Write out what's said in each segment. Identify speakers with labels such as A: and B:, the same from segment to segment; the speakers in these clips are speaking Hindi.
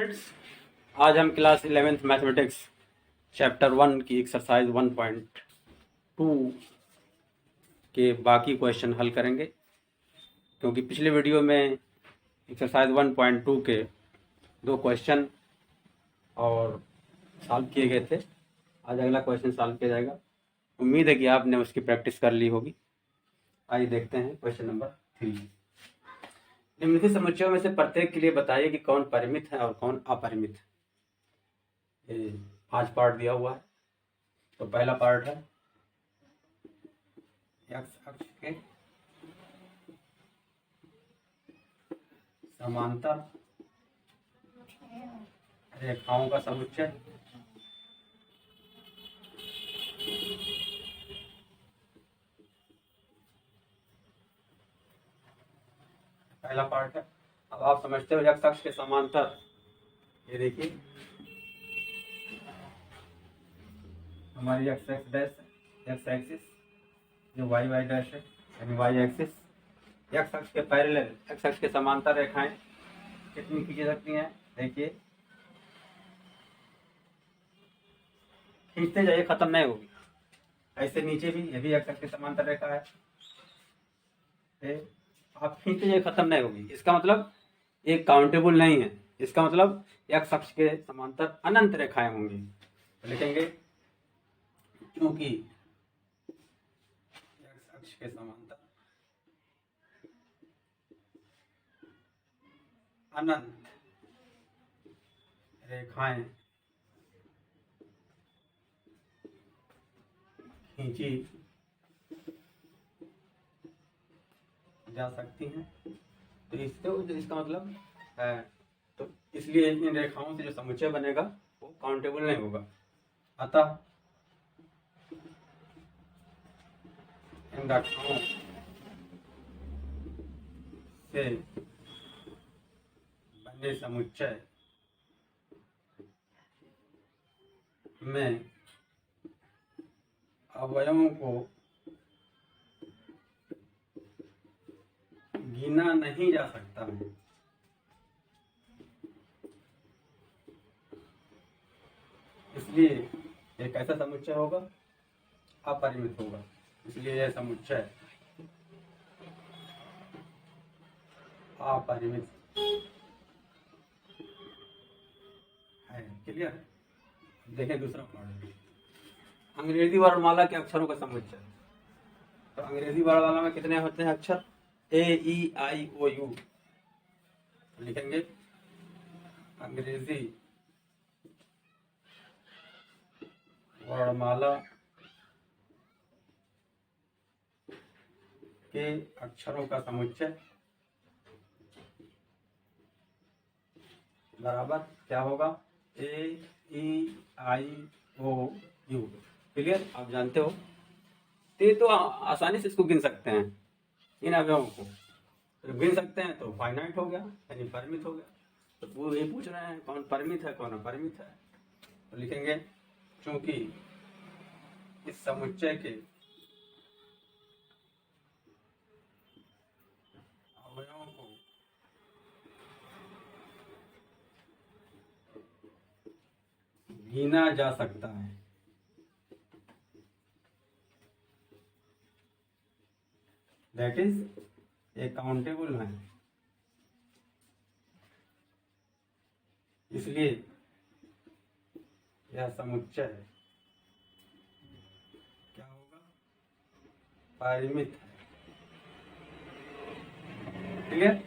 A: फ्रेंड्स, आज हम क्लास 11th मैथमेटिक्स चैप्टर 1 की एक्सरसाइज 1.2 के बाकी क्वेश्चन हल करेंगे, क्योंकि पिछले वीडियो में एक्सरसाइज 1.2 के 2 क्वेश्चन और सॉल्व किए गए थे। आज अगला क्वेश्चन सॉल्व किया जाएगा। उम्मीद है कि आपने उसकी प्रैक्टिस कर ली होगी। आइए देखते हैं क्वेश्चन नंबर 3। निम्नलिखित समुच्चयों में से प्रत्येक के लिए बताइए कि कौन परिमित है और कौन अपरिमित है। ये 5 पार्ट दिया हुआ है। तो पहला पार्ट है एक्स अक्ष के समांतर रेखाओं का समुच्चय। पहला पार्ट है। अब आप समझते हो एक्स अक्ष के समांतर, ये देखिए हमारी एक्स एक्सिस, जो वाई डैश है यानी वाई एक्सिस। एक्स अक्ष के पैरेलल, एक्स अक्ष के समांतर रेखाएं कितनी खींची सकती हैं? देखिए खींचते जाइए, खत्म नहीं होगी। ऐसे नीचे भी, ये भी एक्स अक्ष के समांतर रेखा है। आप खींचते जाइए, खत्म नहीं होगी। इसका मतलब ये काउंटेबल नहीं है। इसका मतलब एक्स अक्ष के समांतर अनंत रेखाएं होंगी। तो लिखेंगे क्योंकि एक्स अक्ष के समांतर अनंत रेखाएं खींची जा सकती हैं। तो इसका मतलब है, तो इसलिए इन रेखाओं से जो समुच्चय बनेगा वो काउंटेबल नहीं होगा। अतः इन रेखाओं से बने समुच्चय में अवयवों को गिना नहीं जा सकता है। इसलिए एक ऐसा समुच्चय होगा, अपरिमित होगा। इसलिए यह समुच्चय अपरिमित है। क्लियर? देखें दूसरा पार्ट, अंग्रेजी वर्णमाला के अक्षरों का समुच्चय। तो अंग्रेजी वर्णमाला में कितने होते हैं अक्षर? AEIOU। लिखेंगे अंग्रेजी वर्णमाला के अक्षरों का समुच्चय बराबर क्या होगा? AEIOU। क्लियर? आप जानते हो। तो आसानी से इसको गिन सकते हैं, इन अवयवों को तो गिन सकते हैं। तो फाइनाइट हो गया, यानी परिमित हो गया। तो वो ये पूछ रहे हैं कौन परिमित है कौन अपरिमित है। तो लिखेंगे क्योंकि इस समुच्चय के अवयवों को गिना जा सकता है, दैट इज ए काउंटेबल है। इसलिए यह समुच्चय क्या होगा? परिमित है। क्लियर?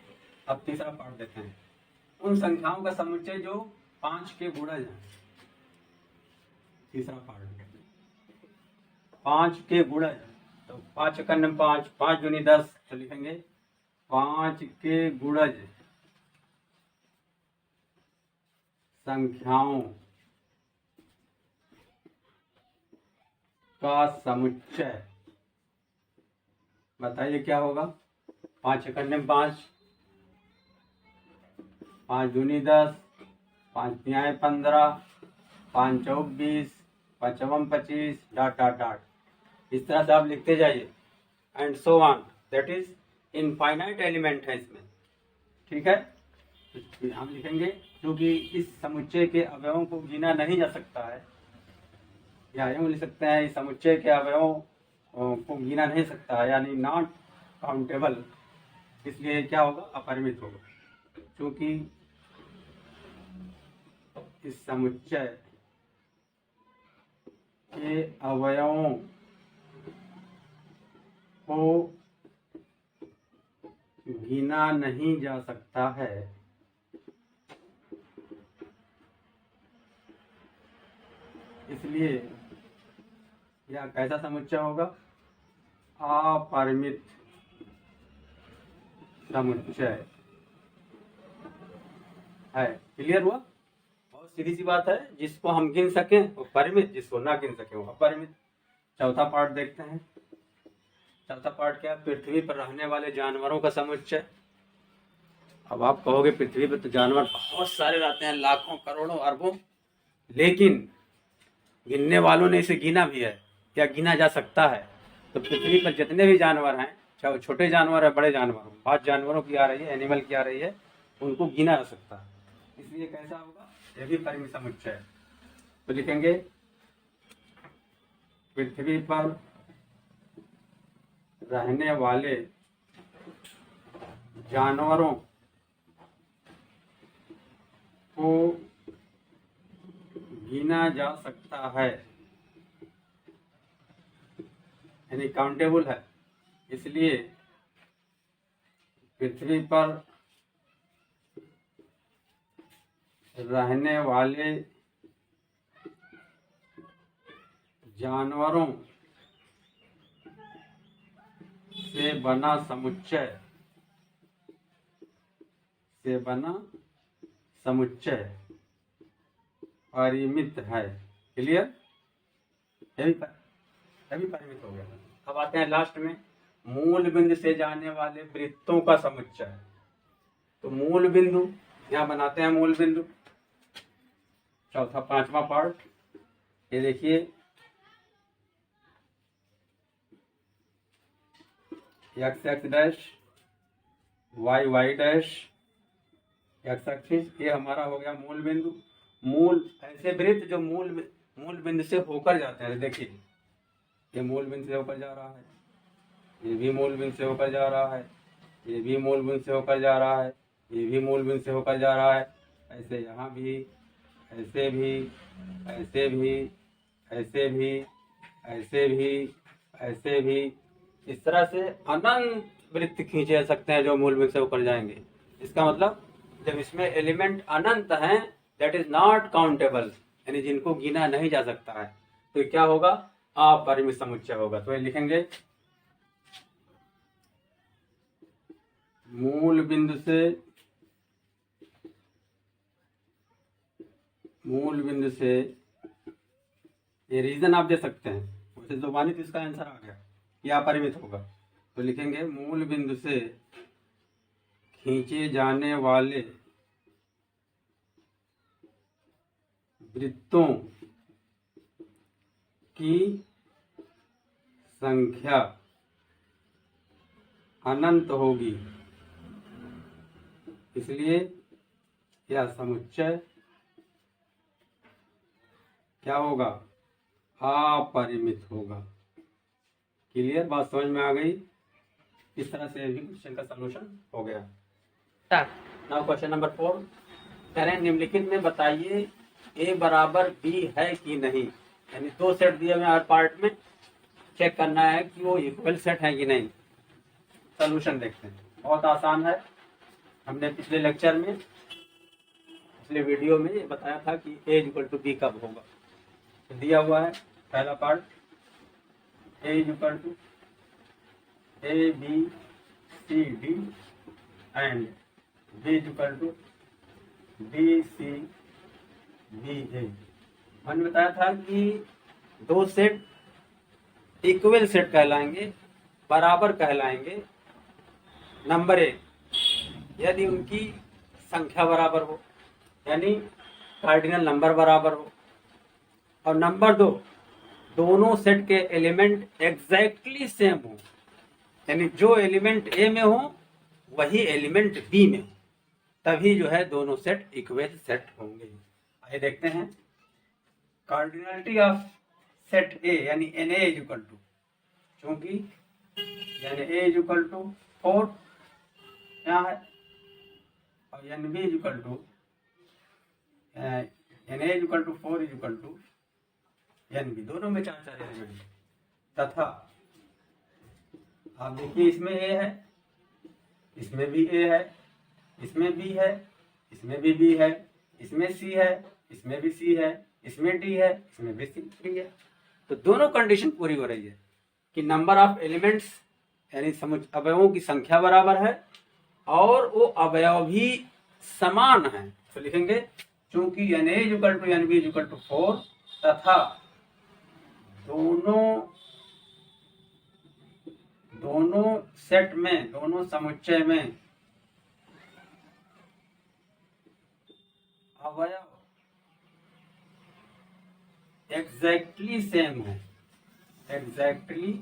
A: अब तीसरा पार्ट देखते हैं। उन संख्याओं का समुच्चय जो 5 के गुणज है। तीसरा पार्ट 5 के गुणज। तो 5 का 5, 5 दूनी 10। तो लिखेंगे 5 के गुणज संख्याओं का समुच्चय। बताइए क्या होगा? 5 का 5, 5 दूनी 10, 5 तिहाई 15, 5 चौक 20, 5 चौवन 25, डॉट डॉट डॉट। इस तरह से आप लिखते जाइए and so on. That is infinite element है इसमें। ठीक है? तो हम लिखेंगे क्योंकि इस समुच्चय के अवयवों को गिना नहीं जा सकता है, या यूँ लिख सकते हैं इस समुच्चय के अवयवों को गिना नहीं सकता है, यानी नॉट काउंटेबल, इसलिए क्या होगा, अपरिमित होगा। क्योंकि इस समुच्चय के अवयवों को गिना नहीं जा सकता है, इसलिए यह कैसा समुच्चय होगा, अपरिमित समुच्चय है। क्लियर हुआ? बहुत सीधी सी बात है, जिसको हम गिन सकें वो परिमित, जिसको ना गिन सकें वो अपरिमित। चौथा पार्ट देखते हैं। चौथा पार्ट क्या है, पृथ्वी पर रहने वाले जानवरों का समुच्चय। अब आप कहोगे पृथ्वी पर तो जानवर बहुत सारे रहते हैं, लाखों करोड़ों अरबों, लेकिन गिनने वालों ने इसे गिना भी है, क्या गिना जा सकता है? तो पृथ्वी पर जितने भी जानवर हैं, चाहे छोटे जानवर है बड़े जानवर हो, बात जानवरों की आ रही है, एनिमल की आ रही है, उनको गिना जा सकता है, इसलिए कैसा होगा, यह भी परिमित समुच्चय है। तो लिखेंगे पृथ्वी पर रहने वाले जानवरों को गिना जा सकता है, यानी काउंटेबल है, इसलिए पृथ्वी पर रहने वाले जानवरों से बना समुच्चय परिमित है। क्लियर? यही परिमित हो गया। अब आते हैं लास्ट में, मूल बिंदु से जाने वाले वृत्तों का समुच्चय। तो मूल बिंदु यहाँ बनाते हैं, मूल बिंदु चौथा पांचवा पार्ट, ये देखिए X X dash, Y Y dash, X axis, ये हमारा हो गया मूल बिंदु। मूल ऐसे वृत्त जो मूल बिंदु से होकर जाते हैं, देखिए ये मूल बिंदु से होकर जा रहा है, ये भी मूल बिंदु से होकर जा रहा है, ये भी मूल बिंदु से होकर जा रहा है, ये भी मूल बिंदु से होकर जा रहा है, ऐसे यहाँ भी, ऐसे भी, ऐसे भी, ऐसे भी, ऐसे भी, ऐसे भी, इस तरह से अनंत वृत्त खींचे जा सकते हैं जो मूल बिंदु से होकर जाएंगे। इसका मतलब जब इसमें एलिमेंट अनंत हैं, दैट इज नॉट काउंटेबल, यानी जिनको गिना नहीं जा सकता है, तो क्या होगा, अपरिमित समुच्चय होगा। तो ये लिखेंगे मूल बिंदु से ये रीजन आप दे सकते हैं, वैसे जुबानी तो इसका आंसर आ गया, यह अपरिमित होगा। तो लिखेंगे मूल बिंदु से खींचे जाने वाले वृत्तों की संख्या अनंत होगी, इसलिए यह समुच्चय क्या होगा, अपरिमित होगा। क्लियर? बात समझ में आ गई? इस तरह से भी क्वेश्चन का सलूशन हो गया। नाउ क्वेश्चन नंबर 4, करें निम्नलिखित में बताइए ए बराबर बी है कि नहीं, यानी दो सेट दिए हुए हर पार्ट में, चेक करना है कि वो इक्वल सेट है कि नहीं। सलूशन देखते हैं, बहुत आसान है। हमने पिछले लेक्चर में, पिछले वीडियो में ये बताया था कि ए इक्वल टू बी कब होगा। तो दिया हुआ है पहला part, A equal to A B C D and B equal to B C B A. मैंने बताया था कि दो सेट इक्वल सेट कहलाएंगे, बराबर कहलाएंगे। नंबर 1, यदि उनकी संख्या बराबर हो, यानी कार्डिनल नंबर बराबर हो, और नंबर 2, दोनों सेट के एलिमेंट एग्जैक्टली सेम हो, यानी जो एलिमेंट ए में हो वही एलिमेंट बी में हो। तभी जो है दोनों सेट इक्वल सेट होंगे। आइए देखते हैं कार्डिनलिटी ऑफ सेट ए यानी n A is equal to, क्योंकि यानी ए इज इक्वल टू 4 यहाँ है और n B is equal to n A is equal to 4 is equal to n B, दोनों में 4 एलिमेंट तथा आप देखिए इसमें ए है, इसमें भी ए है, इसमें बी है, इसमें भी बी है, इसमें सी है, इसमें भी सी है, इसमें डी है, इसमें भी डी है। तो दोनों कंडीशन पूरी हो रही है कि नंबर ऑफ एलिमेंट्स यानी अवयवों की संख्या बराबर है और वो अवयव भी समान है। तो लिखेंगे चूंकि n A equal to n B equal to 4 तथा दोनों सेट में, दोनों समुच्चय में अवयव एग्जैक्टली सेम है। एग्जैक्टली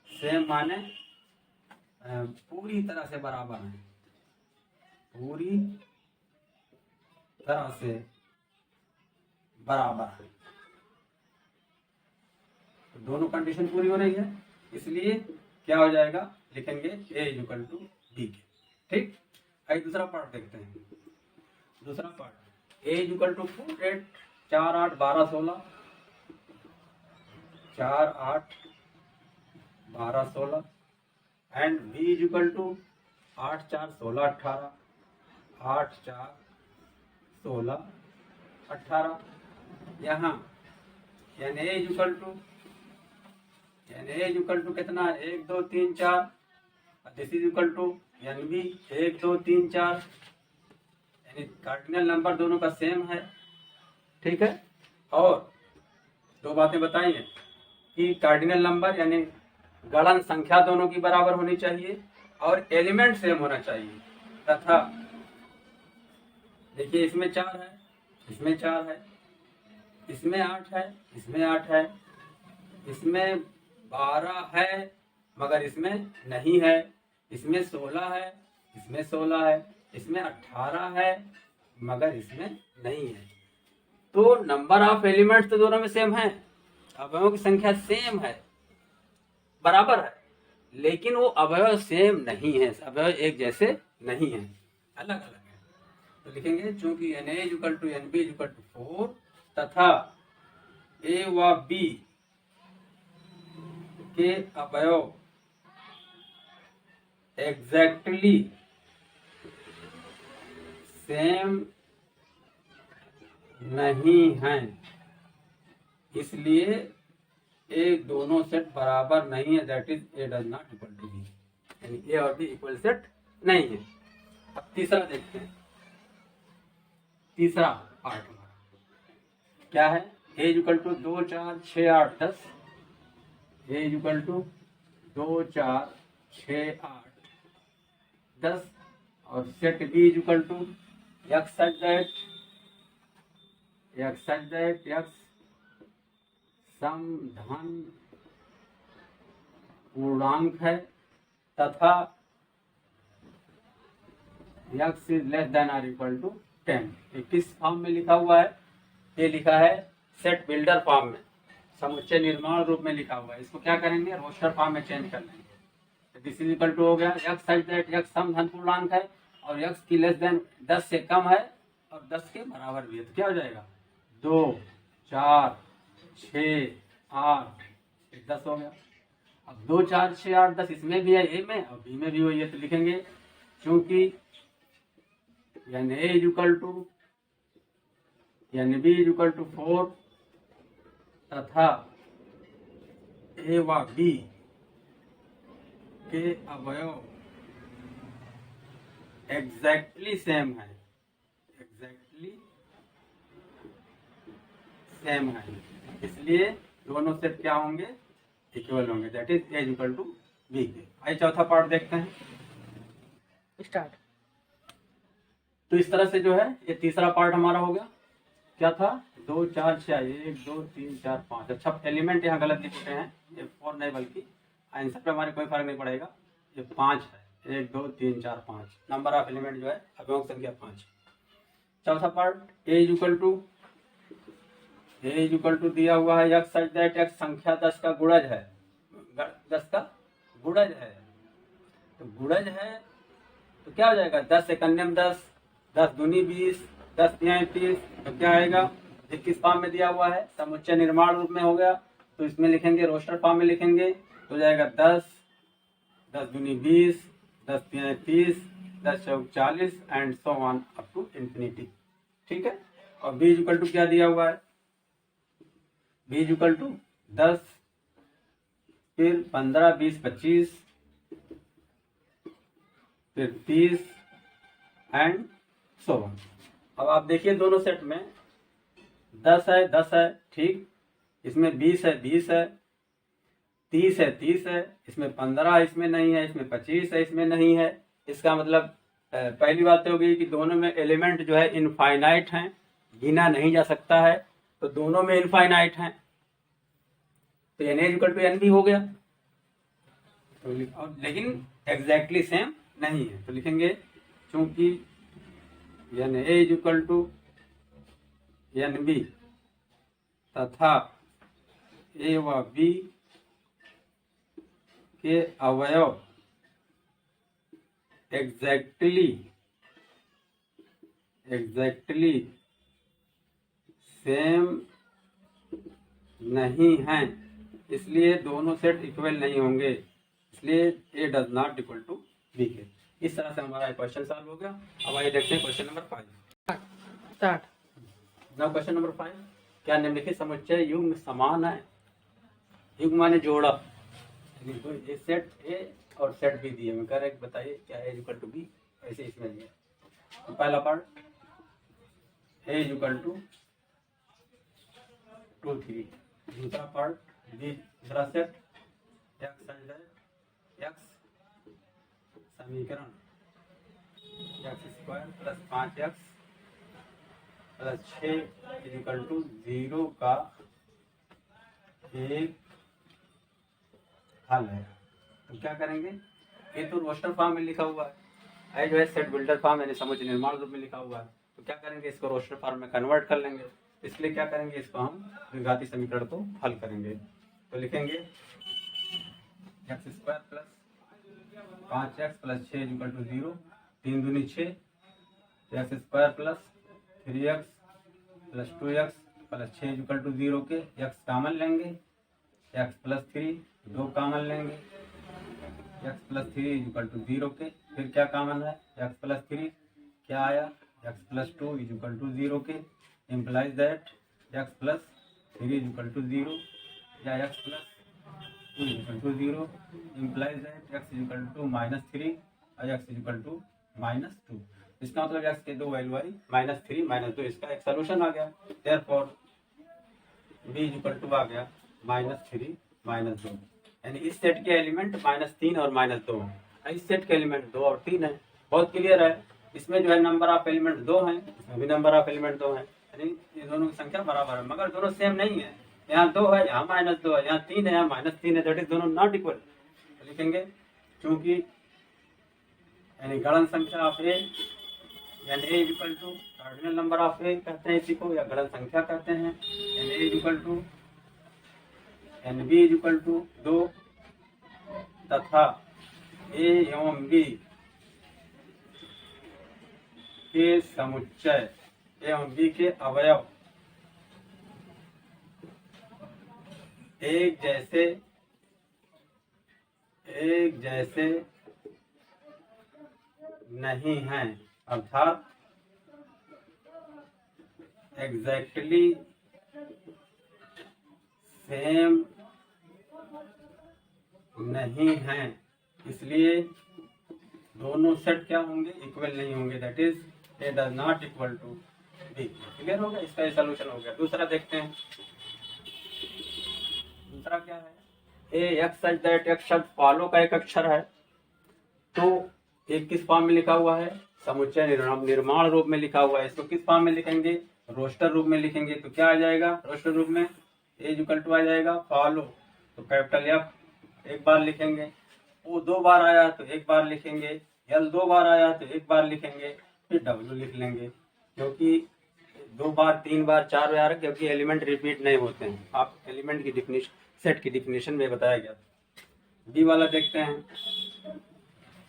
A: सेम माने पूरी तरह से बराबर है, पूरी तरह से बराबर है। तो दोनों कंडीशन पूरी हो रही है, इसलिए क्या हो जाएगा, लिखेंगे ए इक्वल टू बी के। ठीक, आइए दूसरा पार्ट देखते हैं। दूसरा part A equal to 4 8 4 8 12 16 4 8 12 16 and B equal to 8 4 16 18 8 4 16 18। यहाँ एन ए इक्वल टू कितना है, 1 2 3 4, this is equal to n B 1 2 3 4, यानी कार्डिनल नंबर दोनों का सेम है। ठीक है, और दो बातें बताई हैं कि कार्डिनल नंबर यानी गणन संख्या दोनों की बराबर होनी चाहिए और एलिमेंट सेम होना चाहिए तथा देखिए इसमें 4 है, इसमें 4 है, इसमें 8 है, इसमें 8 है, इसमें 12 है मगर इसमें नहीं है, इसमें 16 है, इसमें 16 है, इसमें 18 है मगर इसमें नहीं है। तो नंबर ऑफ एलिमेंट्स तो दोनों में सेम है, अवयवों की संख्या सेम है, बराबर है, लेकिन वो अवयव सेम नहीं है, अवयव एक जैसे नहीं है, अलग अलग है। तो लिखेंगे चूंकि n A equal to n B equal to 4 तथा ए व बी के अवयव एग्जैक्टली सेम नहीं हैं, इसलिए ए दोनों सेट बराबर नहीं है, that is A does not equal to B, यानी ए और बी इक्वल सेट नहीं है। अब तीसरा देखते हैं, तीसरा पार्ट हमारा क्या है, A equal to 2 4 6 8 10, A equal to 2 4 6 8 10 और set B equal to X X सम धन पूर्णांक है तथा X is less than or equal to 10। ये किस फॉर्म में लिखा हुआ है, ये लिखा है सेट बिल्डर फॉर्म में, समुच्चय निर्माण रूप में लिखा हुआ है। इसको क्या करेंगे, रोस्टर फॉर्म में चेंज कर लेंगे। दिस इज इक्वल टू हो गया एक्स सच दैट एक्स सम धन पूर्णांक है और एक्स की लेस देन 10 से कम है और 10 के बराबर भी है, तो क्या हो जाएगा 2 4 6 8 10 हो गया। अब 2 4 6 8 10 इसमें भी है, ए में और बी में भी वही है, तो लिखेंगे चूंकि n A equal to n B equal to 4 तथा ए व बी के अवयव एग्जैक्टली सेम है, एग्जैक्टली सेम है, इसलिए दोनों सेट क्या होंगे, इक्वल होंगे, that is A equal to B के। आइए चौथा पार्ट देखते हैं, स्टार्ट। तो इस तरह से जो है ये तीसरा पार्ट हमारा हो गया। क्या था, 2 4 6 1 2 3 4 5। अच्छा, एलिमेंट यहाँ गलत लिख चुके हैं, ये 4 नहीं बल्कि आंसर पे हमारे कोई फर्क नहीं पड़ेगा, ये 5 है, 1 2 3 4 5 नंबर ऑफ एलिमेंट जो है अभियोग संख्या 5। चौथा part A is equal to दिया हुआ है x सच दैट x संख्या 10 का गुणज है, 10 का गुणज है। तो गुणज है तो क्या हो जाएगा, 10 एकन्यम 10, 10 दूनी 20, 10 तिहाई 30। तो क्या आएगा, ये किस फॉर्म में दिया हुआ है, समुच्चय निर्माण रूप में हो गया। तो इसमें लिखेंगे रोस्टर फॉर्म में लिखेंगे तो जाएगा 10, 10 दूनी 20, 10 तिहाई 30, 10 चौक 40 and so on up to infinity. ठीक है। और b इक्वल टू क्या दिया हुआ है, b इक्वल टू 10, फिर 15 20 25, फिर 30 एंड सो ऑन। अब आप देखिए दोनों सेट में 10 है 10 है, ठीक, इसमें 20 है 20 है, 30 है 30 है, इसमें 15 इसमें नहीं है, इसमें 25 है इसमें नहीं है। इसका मतलब पहली बात हो गई कि दोनों में एलिमेंट जो है इनफाइनाइट हैं, गिना नहीं जा सकता है। तो दोनों में इनफाइनाइट हैं तो एन इक्वल टू एन भी हो गया। तो लेकिन एग्जैक्टली सेम नहीं है तो लिखेंगे चूंकि n A is equal to n B तथा ए व बी के अवयव एग्जैक्टली सेम नहीं हैं, इसलिए दोनों सेट इक्वल नहीं होंगे, इसलिए A does not equal to B के। इस तरह से हमारा क्वेश्चन सॉल्व हो गया। अब आइए देखते हैं question number 5 start. Now question number 5, क्या निम्नलिखित समुच्चय युग्म समान है। युग्म माने जोड़ा, ये सेट ए और सेट बी दिए मैं करेक्ट बताइए क्या ए इक्वल टू बी, ऐसे इसमें दिया। तो पहला पार्ट ए इक्वल टू 2 3, दूसरा पार्ट बी, दूसरा सेट एक्स समीकरण x square plus 5x plus 6 equal to 0 का एक हल है। तो क्या करेंगे, ये तो रोस्टर फॉर्म में लिखा हुआ है, जो है सेट बिल्डर फॉर्म यानी समुच्चय निर्माण रूप में लिखा हुआ है। तो क्या करेंगे, इसको रोस्टर फॉर्म में कन्वर्ट कर लेंगे। इसलिए क्या करेंगे, इसको हम द्विघाती समीकरण को हल करेंगे। तो लिखेंगे x square plus 5x plus 6 equal to 0, 3 दूनी 6, x square plus 3x plus 2x plus 6 equal to 0 के x कॉमन लेंगे, x प्लस 3 2 कॉमन लेंगे, x प्लस 3 इक्वल टू 0 के, फिर क्या कॉमन है x प्लस 3 क्या आया x प्लस 2 इक्वल टू 0 के, implies that x plus 3 equal to 0 या x plus 2 equal to 0 implies that x equal to -3 और x इक्वल टू -2। इसका मतलब x के दो वैल्यू आई -3 -2, इसका एक सोल्यूशन आ गया। देयरफॉर b इक्वल टू आ गया -3 -2, यानी इस सेट के एलिमेंट -3 और -2 हैं। इस सेट के एलिमेंट 2 और 3 है। बहुत क्लियर है। इसमें जो है नंबर ऑफ एलिमेंट 2 हैं, इसमें भी नंबर ऑफ एलिमेंट 2 हैं, यानी ये दोनों की संख्या बराबर है, मगर दोनों सेम नहीं है। यहाँ 2 है, यहाँ -2 है, यहाँ 3 है, यहाँ -3 है, दैट इज दोनों नॉट इक्वल। तो लिखेंगे क्योंकि यानी गणन संख्या ऑफ ए यानी A equal to cardinal number of A कहते हैं इसी को, या गणन संख्या कहते हैं। यानी A equal to n B equal to 2 तथा ए एवं बी के समुच्चय एवं बी के अवयव एक जैसे नहीं हैं, अर्थात एग्जैक्टली सेम नहीं हैं, इसलिए दोनों सेट क्या होंगे, इक्वल नहीं होंगे, that is A does not equal to B. Clear हो गया, इसका सोल्यूशन हो गया। दूसरा देखते हैं, दूसरा क्या है, ए एक्स सच दैट एक्स शब्द फॉलो का एक अक्षर है। तो एक किस फॉर्म में लिखा हुआ है, समुच्चय निर्माण रूप में लिखा हुआ है। इसको किस फॉर्म में लिखेंगे, रोस्टर रूप में लिखेंगे। तो क्या आ जाएगा, रोस्टर रूप में ए इक्वल टू आ जाएगा फॉलो, तो कैपिटल एफ एक बार लिखेंगे, ओ 2 बार आया तो 1 बार लिखेंगे, एल 2 बार आया तो 1 बार लिखेंगे, फिर डब्ल्यू लिख लेंगे, क्योंकि 2 बार 3 बार 4 बार, क्योंकि एलिमेंट रिपीट नहीं होते हैं। आप एलिमेंट की डिफिनेशन, सेट की डिफिनेशन में बताया गया। बी वाला देखते हैं।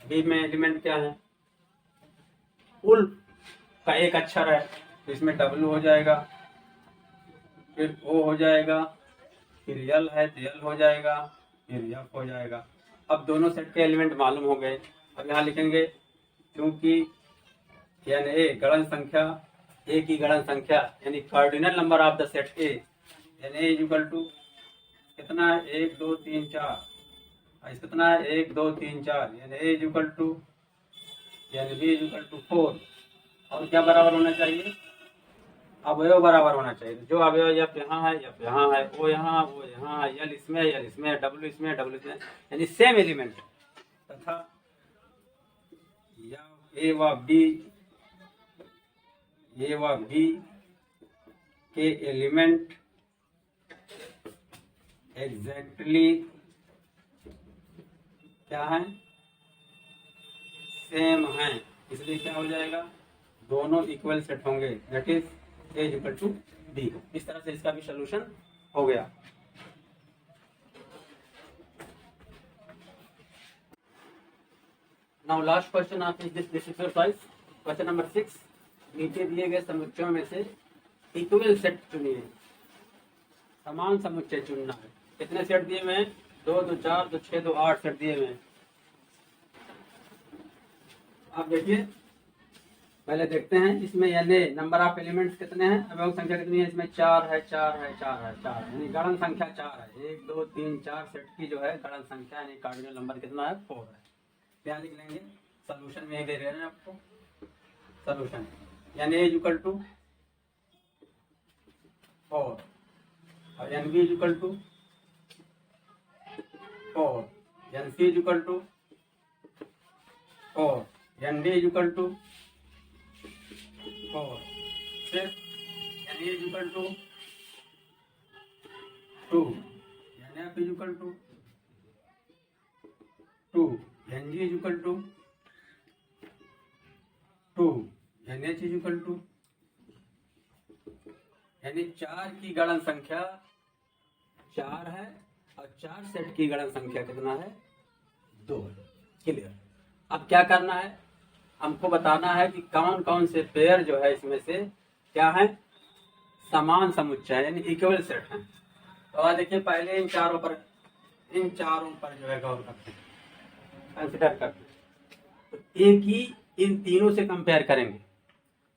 A: बी में एलिमेंट क्या है, उल का एक अक्षर है, तो इसमें डब्ल्यू हो जाएगा, फिर ओ हो जाएगा, फिर यल है तो यल हो जाएगा, फिर एफ हो जाएगा। अब दोनों सेट के एलिमेंट मालूम हो गए। अब यहाँ लिखेंगे क्योंकि यानी ए गणन संख्या, ए की गणन संख्या यानी cardinal number of the set A, यानी ए इक्वल टू कितना है 1 2 3 4, इस कितना है 1 2 3 4, यानी ए इक्वल टू यानी बी इक्वल टू 4। और क्या बराबर होना चाहिए, अवयव बराबर होना चाहिए। जो अवयव एफ यहाँ है, एफ यहाँ है, वो यहाँ, वो यहाँ है, यल इसमें, यल इसमें, डब्ल्यू इसमें, डब्ल्यू इसमें, यानी सेम एलिमेंट तथा ए व बी, ए व बी के एलिमेंट एग्जैक्टली क्या है, सेम है, इसलिए क्या हो जाएगा, दोनों इक्वल सेट होंगे, that is A equal to B. इस तरह से इसका भी सोल्यूशन हो गया। Now last question of this exercise, question number 6। नीचे दिए गए समुच्चयों में से इक्वल सेट चुनिए। समान समुच्चय चुनना है। कितने सेट दिए हुए हैं, 2 2 4 2 6 2 8 सेट दिए हुए हैं। आप देखिए, पहले देखते हैं इसमें यानी नंबर ऑफ एलिमेंट्स कितने हैं, अवयव संख्या कितनी है, इसमें 4 है, 4 है, 4 है, 4 यानी गणन संख्या 4 है। 1 2 3 4 सेट की जो है गणन संख्या यानी कार्डिनल नंबर कितना है, 4 है। क्या लिख लेंगे, सोल्यूशन में दे रहे हैं आपको, सोल्यूशन यानी ए इक्वल टू 4 और n B equal to 4, n C equal to 4, n D equal to 4, फिर n A equal to 2, n F equal to 2, n G equal to 2, n H equal to, यानी 4 की गणन संख्या 4 है और 4 सेट की गणन संख्या कितना है, 2 है। क्लियर। अब क्या करना है, हमको बताना है कि कौन कौन से पेयर जो है इसमें से क्या है, समान समुच्चय यानी इक्वल सेट है। तो आज देखिए, पहले इन चारों पर जो है गौर करते हैं, कंसिडर करते हैं। तो ए की इन तीनों से कंपेयर करेंगे।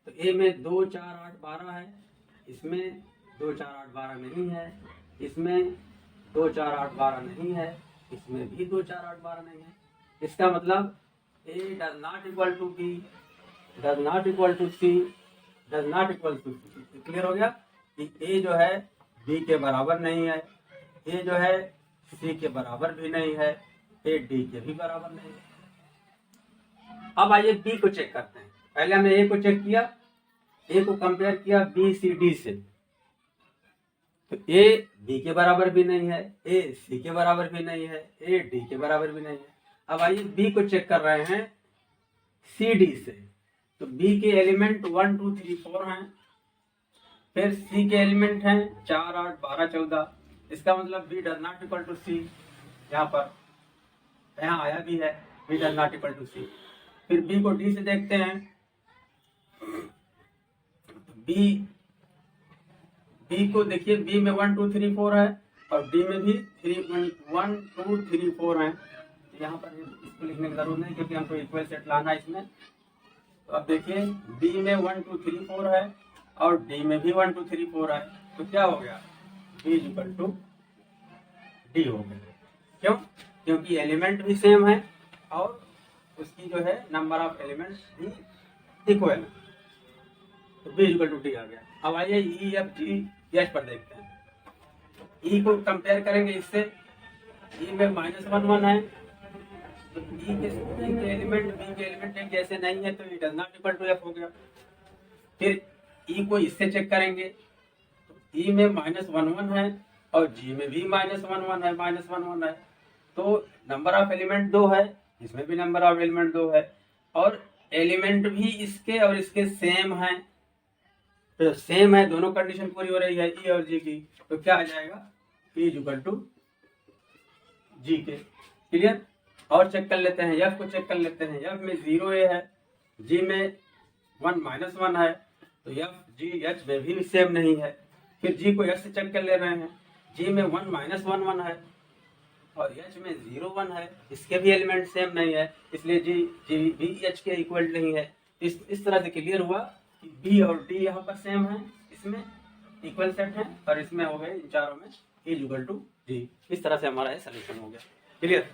A: तो ए में 2 4 8 12 है, इसमें 2 4 8 12 नहीं है, इसमें 2 4 8 12 नहीं है, इसमें भी 2 4 8 12 नहीं है। इसका मतलब A does not equal to B, does not equal to C, does not equal to C। Clear हो गया कि A जो है B के बराबर नहीं है, A जो है C के बराबर भी नहीं है, A D के भी बराबर नहीं है। अब आइए B को चेक करते हैं। पहले हमने A को चेक किया, A को कंपेयर किया B C D से, तो A B के बराबर भी नहीं है, A C के बराबर भी नहीं है, A D के बराबर भी नहीं है। अब आइए B को चेक कर रहे हैं C D से, तो B के एलिमेंट 1 2 3 4 हैं, फिर C के एलिमेंट हैं 4 8 12 14। इसका मतलब B does not equal to C, यहाँ आया भी है B does not equal to C। फिर B को D से देखते हैं, B को देखिए, B में 1 2 3 4 है और D में भी 1 2 3 4 है। यहाँ पर इसको लिखने की जरूरत नहीं, क्योंकि हमको इक्वल सेट लाना है इसमें। तो अब देखिए, B में 1 2 3 4 है और D में भी 1 2 3 4 है, तो क्या हो गया, B इक्वल टू D हो गया। क्यों, क्योंकि एलिमेंट भी सेम है और उसकी जो है नंबर ऑफ एलिमेंट्स भी इक्वल है, तो B इक्वल टू D आ गया। अब आइए E F G H पर देखते हैं। E को कंपेयर करेंगे इससे, E में -1 1 है, तो E के एलिमेंट B के एलिमेंट एक जैसे नहीं है, तो E does not equal to F हो गया। फिर E को इससे चेक करेंगे, तो E में -1 1 है और G में भी -1 1 है, -1 1 है, तो नंबर ऑफ एलिमेंट 2 है, इसमें भी नंबर ऑफ एलिमेंट 2 है, और एलिमेंट भी इसके और इसके सेम है, तो सेम है, दोनों कंडीशन पूरी हो रही है ई और जी की, तो क्या आ जाएगा ई इक्वल टू जी के। क्लियर। और चेक कर लेते हैं, एफ को चेक कर लेते हैं। एफ में 0 ए है, जी में 1 - 1 है, तो एफ जी एच में भी सेम नहीं है। फिर जी को एच से चेक कर ले रहे हैं, जी में 1 - 1 1 है और एच में 0 1 है, इसके भी एलिमेंट सेम नहीं है, इसलिए जी भी एच के इक्वल नहीं है। इस तरह से क्लियर हुआ कि बी और डी यहाँ पर सेम है, इसमें इक्वल सेट है, और इसमें हो गए इन चारों में ई इक्वल टू जी। इस तरह से हमारा ये सॉल्यूशन हो गया। क्लियर।